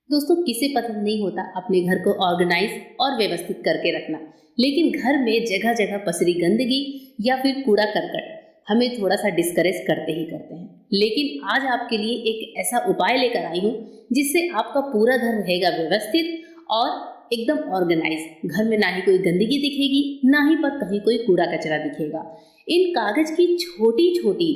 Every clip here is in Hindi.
दोस्तों, किसे पसंद नहीं होता अपने घर को ऑर्गेनाइज और व्यवस्थित करके रखना। लेकिन घर में जगह जगह पसरी गंदगी या फिर कूड़ा करकट हमें थोड़ा सा डिस्करेज करते ही करते हैं। लेकिन आज आपके लिए एक ऐसा उपाय लेकर आई हूँ जिससे आपका पूरा घर रहेगा व्यवस्थित और एकदम ऑर्गेनाइज। घर में ना ही कोई गंदगी दिखेगी, ना ही पर कहीं कोई कूड़ा कचरा दिखेगा। इन कागज की छोटी छोटी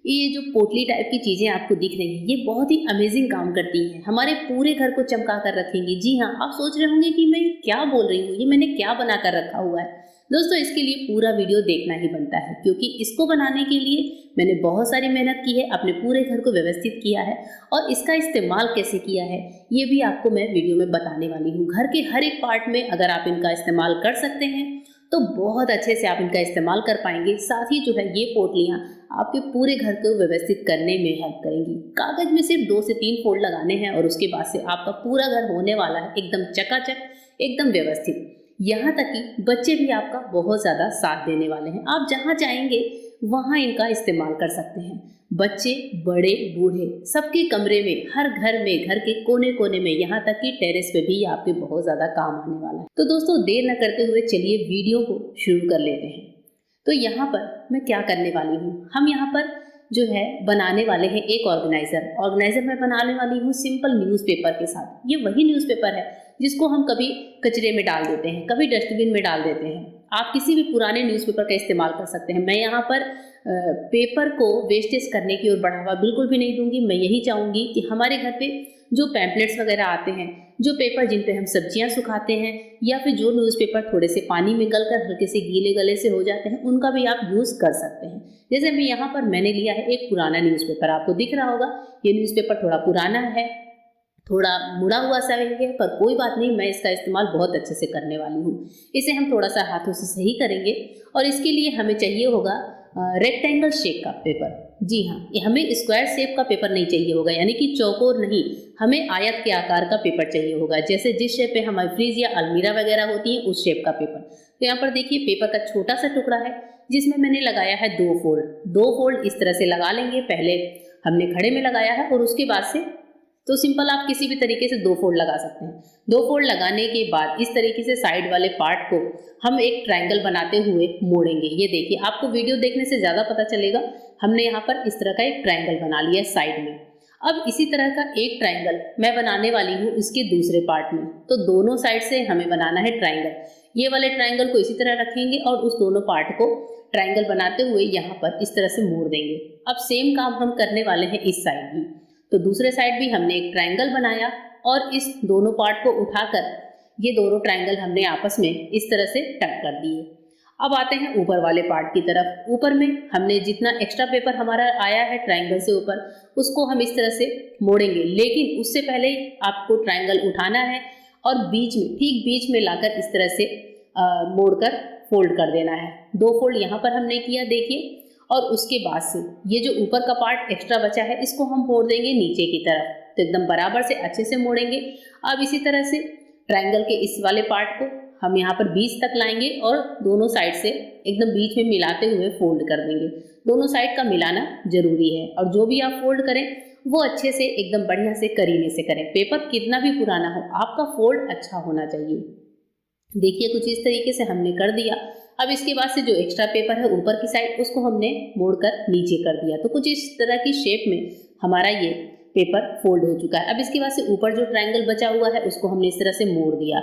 ये जो पोटली टाइप की चीजें आपको दिख रही हैं, ये बहुत ही अमेजिंग काम करती हैं, हमारे पूरे घर को चमका कर रखेंगी। जी हाँ, आप सोच रहे होंगे कि मैं क्या बोल रही हूँ, ये मैंने क्या बना कर रखा हुआ है। दोस्तों, इसके लिए पूरा वीडियो देखना ही बनता है, क्योंकि इसको बनाने के लिए मैंने बहुत सारी मेहनत की है, अपने पूरे घर को व्यवस्थित किया है और इसका इस्तेमाल कैसे किया है ये भी आपको मैं वीडियो में बताने वाली हूँ। घर के हर एक पार्ट में अगर आप इनका इस्तेमाल कर सकते हैं तो बहुत अच्छे से आप इनका इस्तेमाल कर पाएंगे। साथ ही जो है ये पोटलियाँ आपके पूरे घर को व्यवस्थित करने में हेल्प करेंगी। कागज में सिर्फ 2 से 3 फोल्ड लगाने हैं और उसके बाद से आपका पूरा घर होने वाला है एकदम चकाचक, एकदम व्यवस्थित। यहाँ तक कि बच्चे भी आपका बहुत ज़्यादा साथ देने वाले हैं। आप जहाँ चाहेंगे वहाँ इनका इस्तेमाल कर सकते हैं। बच्चे, बड़े, बूढ़े, सबके कमरे में, हर घर में, घर के कोने कोने में, यहाँ तक कि टेरेस पे भी आपके बहुत ज़्यादा काम आने वाला है। तो दोस्तों, देर न करते हुए चलिए वीडियो को शुरू कर लेते हैं। तो यहाँ पर मैं क्या करने वाली हूँ, हम यहाँ पर जो है बनाने वाले हैं एक ऑर्गेनाइजर मैं बनाने वाली हूँ सिंपल न्यूज़पेपर के साथ। ये वही न्यूज़पेपर है जिसको हम कभी कचरे में डाल देते हैं, कभी डस्टबिन में डाल देते हैं। आप किसी भी पुराने न्यूज़पेपर का इस्तेमाल कर सकते हैं। मैं यहाँ पर पेपर को वेस्टेज करने की ओर बढ़ावा बिल्कुल भी नहीं दूंगी। मैं यही चाहूँगी कि हमारे घर पे जो पैम्पलेट्स वगैरह आते हैं, जो पेपर जिन पे हम सब्जियां सुखाते हैं, या फिर जो न्यूज़पेपर थोड़े से पानी में गलकर हल्के से गीले गले से हो जाते हैं, उनका भी आप यूज़ कर सकते हैं। जैसे मैं यहाँ पर मैंने लिया है एक पुराना न्यूज़पेपर, आपको दिख रहा होगा ये न्यूज़पेपर थोड़ा पुराना है, थोड़ा मुड़ा हुआ सा भी है, पर कोई बात नहीं, मैं इसका इस्तेमाल बहुत अच्छे से करने वाली हूँ। इसे हम थोड़ा सा हाथों से सही करेंगे और इसके लिए हमें चाहिए होगा रेक्टेंगल शेप का पेपर। जी हाँ, ये हमें स्क्वायर शेप का पेपर नहीं चाहिए होगा, यानी कि चौकोर नहीं, हमें आयत के आकार का पेपर चाहिए होगा। जैसे जिस शेप पे हमारी फ्रिज या अलमीरा वगैरह होती है उस शेप का पेपर। तो यहाँ पर देखिए पेपर का छोटा सा टुकड़ा है जिसमें मैंने लगाया है 2 फोल्ड। 2 फोल्ड इस तरह से लगा लेंगे। पहले हमने खड़े में लगाया है और उसके बाद से तो सिंपल आप किसी भी तरीके से 2 फोल्ड लगा सकते हैं। 2 फोल्ड लगाने के बाद इस तरीके से साइड वाले पार्ट को हम एक ट्रायंगल बनाते हुए मोड़ेंगे। ये देखिए, आपको वीडियो देखने से ज़्यादा पता चलेगा। हमने यहाँ पर इस तरह का एक ट्रायंगल बना लिया है साइड में। अब इसी तरह का एक ट्रायंगल मैं बनाने वाली हूँ इसके दूसरे पार्ट में। तो दोनों साइड से हमें बनाना है ट्रायंगल। ये वाले ट्रायंगल को इसी तरह रखेंगे और उस दोनों पार्ट को ट्रायंगल बनाते हुए यहाँ पर इस तरह से मोड़ देंगे। अब सेम काम हम करने वाले हैं इस साइड भी। तो दूसरे साइड भी हमने एक ट्रायंगल बनाया और इस दोनों पार्ट को उठाकर ये दोनों ट्रायंगल हमने आपस में इस तरह से टक कर दिए। अब आते हैं ऊपर वाले पार्ट की तरफ। ऊपर में हमने जितना एक्स्ट्रा पेपर हमारा आया है ट्रायंगल से ऊपर, उसको हम इस तरह से मोड़ेंगे। लेकिन उससे पहले आपको ट्रायंगल उठाना है और बीच में, ठीक बीच में लाकर इस तरह से मोड़कर फोल्ड कर देना है। 2 फोल्ड यहाँ पर हमने किया, देखिए। और उसके बाद से ये जो ऊपर का पार्ट एक्स्ट्रा बचा है इसको हम मोड़ देंगे नीचे की तरफ। तो एकदम बराबर से अच्छे से मोड़ेंगे। अब इसी तरह से ट्रायंगल के इस वाले पार्ट को हम यहाँ पर बीच तक लाएंगे और दोनों साइड से एकदम बीच में मिलाते हुए फोल्ड कर देंगे। दोनों साइड का मिलाना जरूरी है और जो भी आप फोल्ड करें वो अच्छे से एकदम बढ़िया से करीने से करें। पेपर कितना भी पुराना हो, आपका फोल्ड अच्छा होना चाहिए। देखिए, कुछ इस तरीके से हमने कर दिया। अब इसके बाद से जो एक्स्ट्रा पेपर है ऊपर की साइड, उसको हमने मोड़कर नीचे कर दिया। तो कुछ इस तरह की शेप में हमारा ये पेपर फोल्ड हो चुका है। अब इसके बाद से ऊपर जो ट्रायंगल बचा हुआ है उसको हमने इस तरह से मोड़ दिया।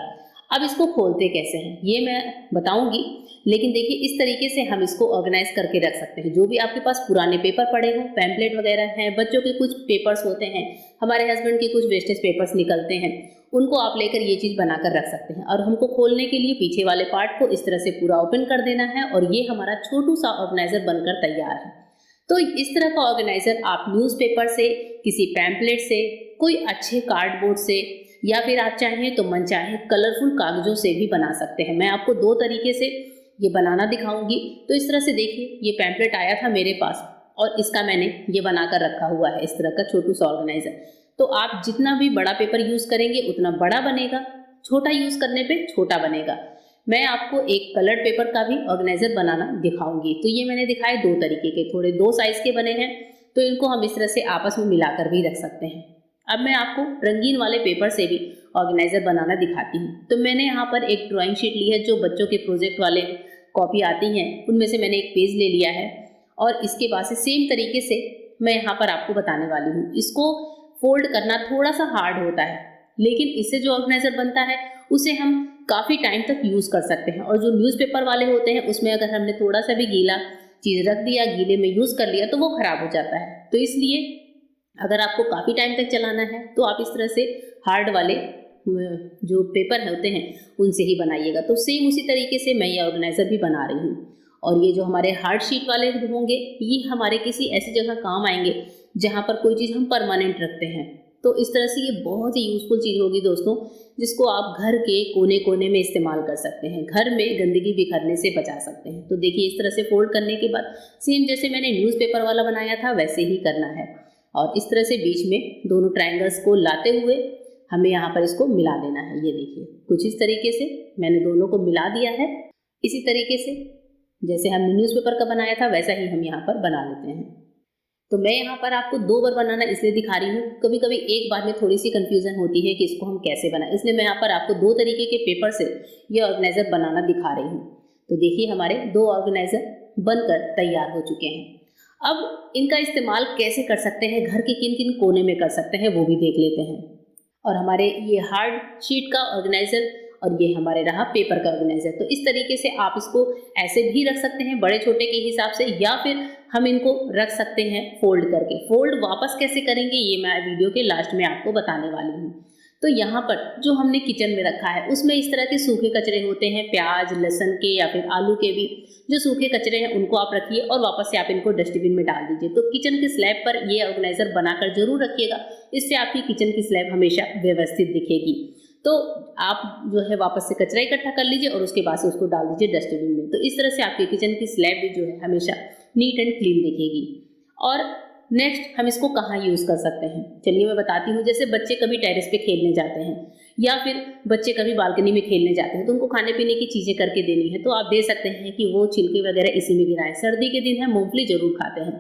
अब इसको खोलते कैसे हैं ये मैं बताऊंगी, लेकिन देखिए इस तरीके से हम इसको ऑर्गेनाइज करके रख सकते हैं। जो भी आपके पास पुराने पेपर पड़े हों, पैम्पलेट वगैरह हैं, बच्चों के कुछ पेपर्स होते हैं, हमारे हस्बैंड के कुछ वेस्टेज पेपर्स निकलते हैं, उनको आप लेकर ये चीज़ बनाकर रख सकते हैं। और हमको खोलने के लिए पीछे वाले पार्ट को इस तरह से पूरा ओपन कर देना है और ये हमारा छोटू सा ऑर्गेनाइजर बनकर तैयार है। तो इस तरह का ऑर्गेनाइजर आप न्यूज़पेपर से, किसी पैम्पलेट से, कोई अच्छे कार्डबोर्ड से, या फिर आप चाहें तो मनचाहे कलरफुल कागजों से भी बना सकते हैं। मैं आपको 2 तरीके से ये बनाना दिखाऊंगी। तो इस तरह से देखिए, ये पैम्पलेट आया था मेरे पास और इसका मैंने ये बनाकर रखा हुआ है, इस तरह का छोटू सा ऑर्गेनाइजर। तो आप जितना भी बड़ा पेपर यूज करेंगे उतना बड़ा बनेगा, छोटा यूज करने पे छोटा बनेगा। मैं आपको एक कलर्ड पेपर का भी ऑर्गेनाइजर बनाना दिखाऊंगी। तो ये मैंने दिखाए 2 तरीके के, थोड़े 2 साइज के बने हैं। तो इनको हम इस तरह से आपस में मिलाकर भी रख सकते हैं। अब मैं आपको रंगीन वाले पेपर से भी ऑर्गेनाइजर बनाना दिखाती हूँ। तो मैंने यहाँ पर एक ड्राइंग शीट ली है, जो बच्चों के प्रोजेक्ट वाले कॉपी आती हैं उनमें से मैंने एक पेज ले लिया है और इसके बाद से सेम तरीके से मैं यहाँ पर आपको बताने वाली हूँ। इसको फोल्ड करना थोड़ा सा हार्ड होता है, लेकिन इससे जो ऑर्गेनाइजर बनता है उसे हम काफ़ी टाइम तक यूज़ कर सकते हैं। और जो न्यूज़पेपर वाले होते हैं उसमें अगर हमने थोड़ा सा भी गीला चीज़ रख दिया, गीले में यूज़ कर लिया, तो वो ख़राब हो जाता है। तो इसलिए अगर आपको काफ़ी टाइम तक चलाना है तो आप इस तरह से हार्ड वाले जो पेपर होते हैं उनसे ही बनाइएगा। तो सेम उसी तरीके से मैं ये ऑर्गेनाइजर भी बना रही हूँ। और ये जो हमारे हार्ड शीट वाले होंगे ये हमारे किसी ऐसी जगह काम आएंगे जहाँ पर कोई चीज़ हम परमानेंट रखते हैं। तो इस तरह से ये बहुत ही यूज़फुल चीज़ होगी दोस्तों, जिसको आप घर के कोने कोने में इस्तेमाल कर सकते हैं, घर में गंदगी बिखरने से बचा सकते हैं। तो देखिए इस तरह से फोल्ड करने के बाद सेम जैसे मैंने न्यूज़पेपर वाला बनाया था वैसे ही करना है। और इस तरह से बीच में दोनों ट्रायंगल्स को लाते हुए हमें यहाँ पर इसको मिला देना है। ये देखिए कुछ इस तरीके से मैंने दोनों को मिला दिया है। इसी तरीके से जैसे हमने न्यूज़पेपर का बनाया था वैसा ही हम यहाँ पर बना लेते हैं। तो मैं यहाँ पर आपको 2 बार बनाना इसलिए दिखा रही हूँ, कभी कभी एक बार में थोड़ी सी कंफ्यूजन होती है कि इसको हम कैसे बनाएं, इसलिए मैं यहाँ पर आपको 2 तरीके के पेपर से ये ऑर्गेनाइजर बनाना दिखा रही हूँ। तो देखिए हमारे 2 ऑर्गेनाइजर बनकर तैयार हो चुके हैं। अब इनका इस्तेमाल कैसे कर सकते हैं, घर के किन किन कोने में कर सकते हैं वो भी देख लेते हैं। और हमारे ये हार्ड शीट का ऑर्गेनाइजर और ये हमारे रहा पेपर का ऑर्गेनाइजर। तो इस तरीके से आप इसको ऐसे भी रख सकते हैं बड़े छोटे के हिसाब से, या फिर हम इनको रख सकते हैं फोल्ड करके। फोल्ड वापस कैसे करेंगे ये मैं वीडियो के लास्ट में आपको बताने वाली हूँ। तो यहाँ पर जो हमने किचन में रखा है उसमें इस तरह के सूखे कचरे होते हैं, प्याज लहसुन के या फिर आलू के भी जो सूखे कचरे हैं उनको आप रखिए और वापस से आप इनको डस्टबिन में डाल दीजिए। तो किचन के स्लैब पर ये ऑर्गेनाइजर बनाकर जरूर रखिएगा, इससे आपकी किचन की स्लैब हमेशा व्यवस्थित दिखेगी। तो आप जो है वापस से कचरा इकट्ठा कर लीजिए और उसके बाद से उसको डाल दीजिए डस्टबिन में। तो इस तरह से आपकी किचन की स्लैब भी जो है हमेशा नीट एंड क्लीन दिखेगी। और नेक्स्ट हम इसको कहाँ यूज़ कर सकते हैं, चलिए मैं बताती हूँ। जैसे बच्चे कभी टेरेस पे खेलने जाते हैं या फिर बच्चे कभी बालकनी में खेलने जाते हैं तो उनको खाने पीने की चीज़ें करके देनी है, तो आप दे सकते हैं कि वो छिलके वगैरह इसी में गिराएं। सर्दी के दिन है, मूंगफली जरूर खाते हैं।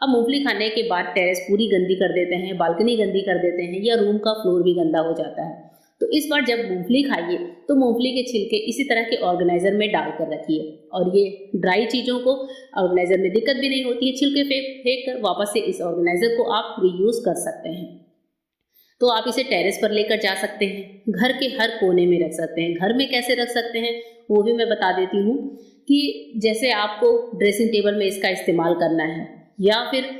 अब मूंगफली खाने के बाद टेरेस पूरी गंदी कर देते हैं, बालकनी गंदी कर देते हैं या रूम का फ्लोर भी गंदा हो जाता है। तो इस बार जब मूंगफली खाइए तो मूंगफली के छिलके इसी तरह के ऑर्गेनाइजर में डालकर रखिए। और ये ड्राई चीज़ों को ऑर्गेनाइजर में दिक्कत भी नहीं होती है, छिलके फेंक कर वापस से इस ऑर्गेनाइजर को आप रीयूज़ कर सकते हैं। तो आप इसे टेरेस पर लेकर जा सकते हैं, घर के हर कोने में रख सकते हैं। घर में कैसे रख सकते हैं वो भी मैं बता देती हूँ कि जैसे आपको ड्रेसिंग टेबल में इसका इस्तेमाल करना है या फिर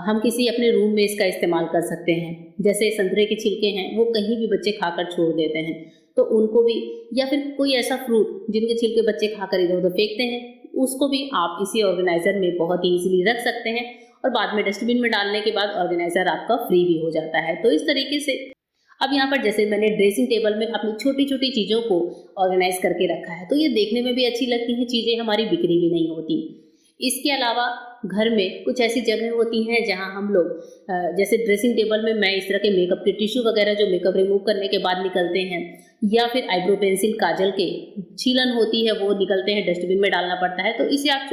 हम किसी अपने रूम में इसका इस्तेमाल कर सकते हैं। जैसे संतरे के छिलके हैं वो कहीं भी बच्चे खाकर छोड़ देते हैं तो उनको भी, या फिर कोई ऐसा फ्रूट जिनके छिलके बच्चे खाकर इधर उधर फेंकते हैं उसको भी आप इसी ऑर्गेनाइजर में बहुत ही ईजिली रख सकते हैं। और बाद में डस्टबिन में डालने के बाद ऑर्गेनाइजर आपका फ्री भी हो जाता है। तो इस तरीके से अब यहाँ पर जैसे मैंने ड्रेसिंग टेबल में अपनी छोटी छोटी चीज़ों को ऑर्गेनाइज करके रखा है तो ये देखने में भी अच्छी लगती हैं, चीज़ें हमारी बिक्री भी नहीं होती। इसके अलावा घर में कुछ ऐसी जगह होती हैं जहां हम लोग जैसे ड्रेसिंग टेबल में मैं इस तरह के मेकअप के टिश्यू वगैरह जो मेकअप रिमूव करने के बाद निकलते हैं, या फिर आईब्रो पेंसिल काजल के छीलन होती है वो निकलते हैं, डस्टबिन में डालना पड़ता है। तो इसे आप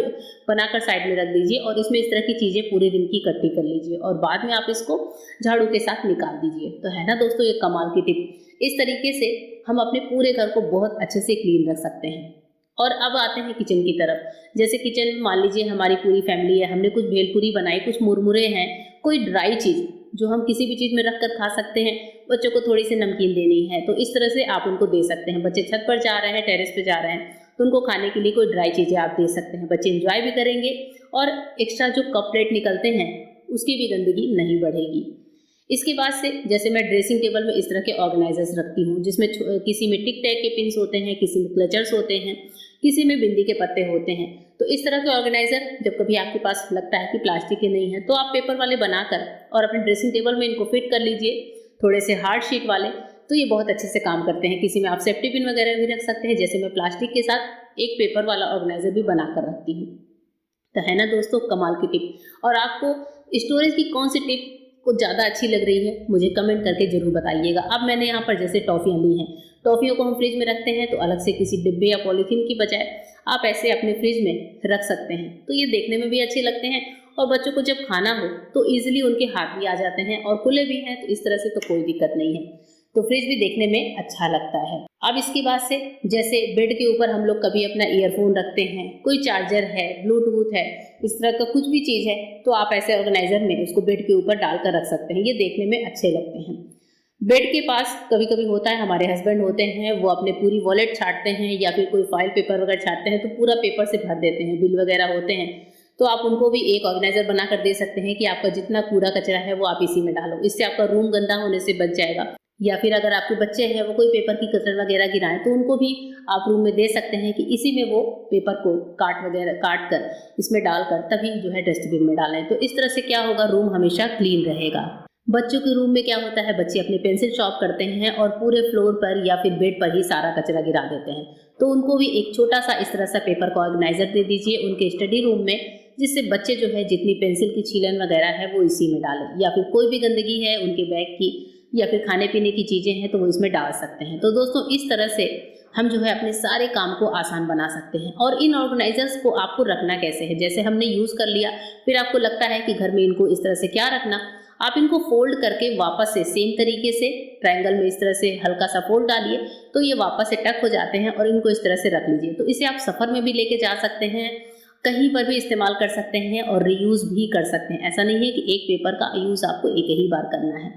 बनाकर साइड में रख दीजिए और इसमें इस तरह की चीज़ें पूरे दिन की इकट्ठी कर लीजिए और बाद में आप इसको झाड़ू के साथ निकाल दीजिए। तो है ना दोस्तों ये कमाल की टिप। इस तरीके से हम अपने पूरे घर को बहुत अच्छे से क्लीन रख सकते हैं। और अब आते हैं किचन की तरफ। जैसे किचन में मान लीजिए हमारी पूरी फैमिली है, हमने कुछ भेलपूरी बनाई, कुछ मुरमुरे हैं, कोई ड्राई चीज़ जो हम किसी भी चीज़ में रख कर खा सकते हैं, बच्चों को थोड़ी सी नमकीन देनी है तो इस तरह से आप उनको दे सकते हैं। बच्चे छत पर जा रहे हैं, टेरेस पे जा रहे हैं तो उनको खाने के लिए कोई ड्राई चीज़ें आप दे सकते हैं। बच्चे इंजॉय भी करेंगे और एक्स्ट्रा जो कप प्लेट निकलते हैं उसकी भी गंदगी नहीं बढ़ेगी। इसके बाद से जैसे मैं ड्रेसिंग टेबल में इस तरह के ऑर्गेनाइजर्स रखती हूँ जिसमें किसी में टिक टैक के पिन्स होते हैं, किसी में क्लचर्स होते हैं, किसी में बिंदी के पत्ते होते हैं। तो इस तरह के ऑर्गेनाइजर जब कभी आपके पास लगता है कि प्लास्टिक के नहीं है तो आप पेपर वाले बनाकर और अपने ड्रेसिंग टेबल में इनको फिट कर लीजिए, थोड़े से हार्ड शीट वाले, तो ये बहुत अच्छे से काम करते हैं। किसी में आप सेफ्टी पिन वगैरह भी रख सकते हैं। जैसे मैं प्लास्टिक के साथ एक पेपर वाला ऑर्गेनाइजर भी बनाकर रखती हूँ। तो है ना दोस्तों कमाल की टिप। और आपको स्टोरेज की कौन सी टिप को ज़्यादा अच्छी लग रही है मुझे कमेंट करके ज़रूर बताइएगा। अब मैंने यहाँ पर जैसे टॉफ़ियाँ ली हैं, टॉफ़ियों को हम फ्रिज में रखते हैं तो अलग से किसी डिब्बे या पॉलीथीन की बजाय आप ऐसे अपने फ्रिज में रख सकते हैं। तो ये देखने में भी अच्छे लगते हैं और बच्चों को जब खाना हो तो ईजिली उनके हाथ भी आ जाते हैं और खुले भी हैं, तो इस तरह से तो कोई दिक्कत नहीं है। तो फ्रिज भी देखने में अच्छा लगता है। अब इसके बाद से जैसे बेड के ऊपर हम लोग कभी अपना ईयरफोन रखते हैं, कोई चार्जर है, ब्लूटूथ है, इस तरह का कुछ भी चीज़ है, तो आप ऐसे ऑर्गेनाइजर में उसको बेड के ऊपर डालकर रख सकते हैं। ये देखने में अच्छे लगते हैं। बेड के पास कभी कभी होता है, हमारे हस्बैंड होते हैं, वो अपने पूरी वॉलेट छाटते हैं या फिर कोई फाइल पेपर वगैरह छाटते हैं तो पूरा पेपर से भर देते हैं, बिल वगैरह होते हैं, तो आप उनको भी एक ऑर्गेनाइजर बनाकर दे सकते हैं कि आपका जितना कूड़ा कचरा है वो आप इसी में डालो। इससे आपका रूम गंदा होने से बच जाएगा। या फिर अगर आपके बच्चे हैं वो कोई पेपर की कचरा वगैरह गिराएं तो उनको भी आप रूम में दे सकते हैं कि इसी में वो पेपर को काट कर इसमें डालकर तभी जो है डस्टबिन में डालें। तो इस तरह से क्या होगा, रूम हमेशा क्लीन रहेगा। बच्चों के रूम में क्या होता है, बच्चे अपनी पेंसिल शॉर्प करते हैं और पूरे फ्लोर पर या फिर बेड पर ही सारा कचरा गिरा देते हैं। तो उनको भी एक छोटा सा इस तरह सा पेपर का ऑर्गेनाइजर दे दीजिए उनके स्टडी रूम में, जिससे बच्चे जो है जितनी पेंसिल की छीलन वगैरह है वो इसी में डालें, या फिर कोई भी गंदगी है उनके बैग की या फिर खाने पीने की चीज़ें हैं तो वो इसमें डाल सकते हैं। तो दोस्तों इस तरह से हम जो है अपने सारे काम को आसान बना सकते हैं। और इन ऑर्गेनाइजर्स को आपको रखना कैसे है, जैसे हमने यूज़ कर लिया, फिर आपको लगता है कि घर में इनको इस तरह से क्या रखना, आप इनको फोल्ड करके वापस से सेम तरीके से ट्रायंगल में इस तरह से हल्का सा फोल्ड डालिए तो ये वापस से टक हो जाते हैं और इनको इस तरह से रख लीजिए। तो इसे आप सफ़र में भी लेके जा सकते हैं, कहीं पर भी इस्तेमाल कर सकते हैं और रीयूज़ भी कर सकते हैं। ऐसा नहीं है कि एक पेपर का यूज़ आपको एक ही बार करना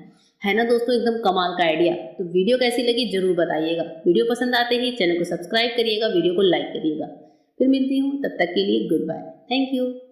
है ना दोस्तों, एकदम कमाल का आइडिया। तो वीडियो कैसी लगी जरूर बताइएगा। वीडियो पसंद आते ही चैनल को सब्सक्राइब करिएगा, वीडियो को लाइक करिएगा। फिर मिलती हूँ, तब तक के लिए गुड बाय, थैंक यू।